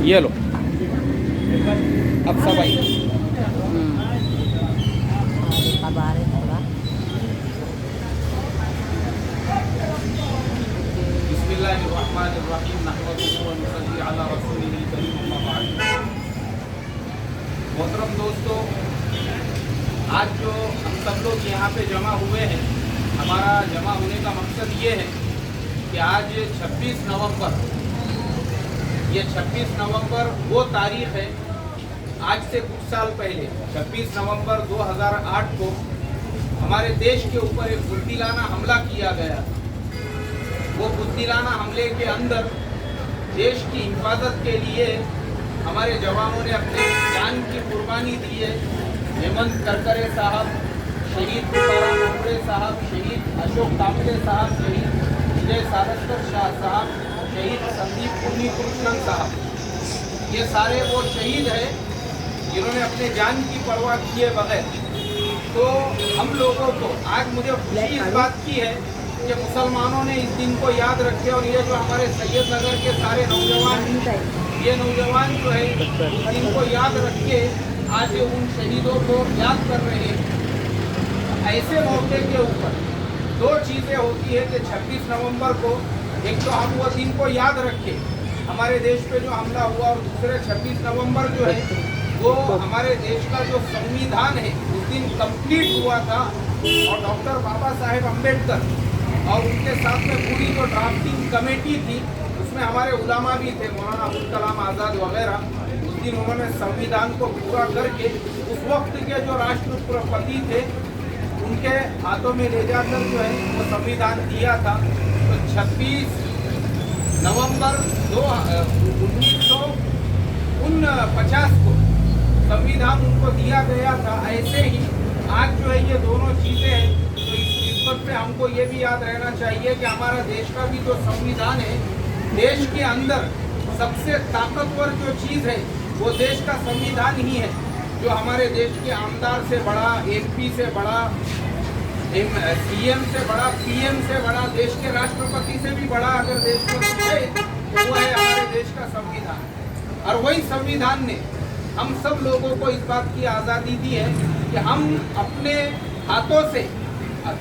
ये लो अब सब आई। खबर है थोड़ा बिस्मिल्लाहिर्रहमानिर्रहीम नहमदुहु व नसल्ली अला रसूलिहिल करीम अम्मा बाद। मोहतरम दोस्तों, आज जो हम सब लोग यहाँ पे जमा हुए हैं, हमारा जमा होने का मकसद ये है कि आज 26 नवंबर, ये 26 नवंबर वो तारीख है, आज से कुछ साल पहले 26 नवंबर 2008 को हमारे देश के ऊपर एक बुद्धिलाना हमला किया गया। वो बुद्धिलाना हमले के अंदर देश की हिफाजत के लिए हमारे जवानों ने अपने जान की कुर्बानी दी है। हेमंत करकरे साहब, शहीद तुकाराम ओमरे साहब, शहीद अशोक कांबले साहब, शहीद विजय सावरकर शाह साहब, शहीद संदीप पुन्नी कृष्णन साहब, ये सारे वो शहीद हैं जिन्होंने अपने जान की परवाह किए बगैर। तो हम लोगों को आज मुझे खुशी इस बात की है कि मुसलमानों ने इस दिन को याद रखे, और ये जो हमारे सैयद नगर के सारे नौजवान, ये नौजवान जो है इस दिन को याद रख के आज उन शहीदों को याद कर रहे हैं। ऐसे मौके के ऊपर दो चीज़ें होती है कि 26 नवंबर को एक तो हम वो दिन को याद रखें, हमारे देश पे जो हमला हुआ, और दूसरे 26 नवंबर जो है वो हमारे देश का जो संविधान है उस दिन कंप्लीट हुआ था, और डॉक्टर बाबा साहेब अम्बेडकर और उनके साथ में पूरी जो ड्राफ्टिंग कमेटी थी उसमें हमारे उलामा भी थे, मौलाना अबुल कलाम आज़ाद वगैरह। उस दिन उन्होंने संविधान को पूरा करके उस वक्त के जो राष्ट्रपति थे उनके हाथों में ले जाकर जो है वो संविधान दिया था। तो 26 नवंबर 1949 को संविधान उनको दिया गया था। ऐसे ही आज जो है ये दोनों चीज़ें हैं, तो इस निस्बत पे हमको ये भी याद रहना चाहिए कि हमारा देश का भी जो संविधान है, देश के अंदर सबसे ताकतवर जो चीज़ है वो देश का संविधान ही है, जो हमारे देश के आमदार से बड़ा, एमपी से बड़ा, सीएम से बड़ा, पीएम से बड़ा, देश के राष्ट्रपति से भी बड़ा अगर देश को है तो वो है हमारे देश का संविधान। और वही संविधान ने हम सब लोगों को इस बात की आज़ादी दी है कि हम अपने हाथों से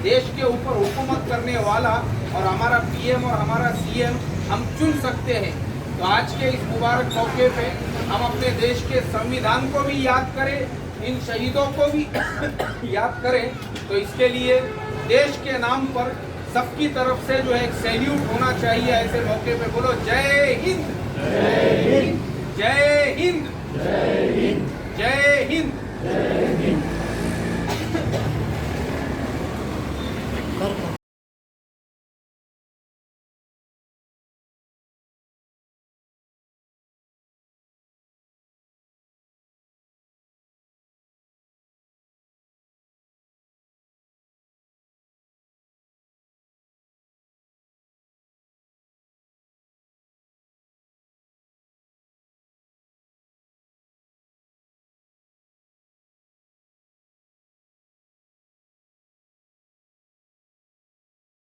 देश के ऊपर हुकूमत करने वाला और हमारा पीएम और हमारा सीएम हम चुन सकते हैं। तो आज के इस मुबारक मौके पे हम अपने देश के संविधान को भी याद करें, इन शहीदों को भी याद करें। तो इसके लिए देश के नाम पर सबकी तरफ से जो है एक सैल्यूट होना चाहिए। ऐसे मौके पे बोलो जय हिंद, जय हिंद, जय हिंद।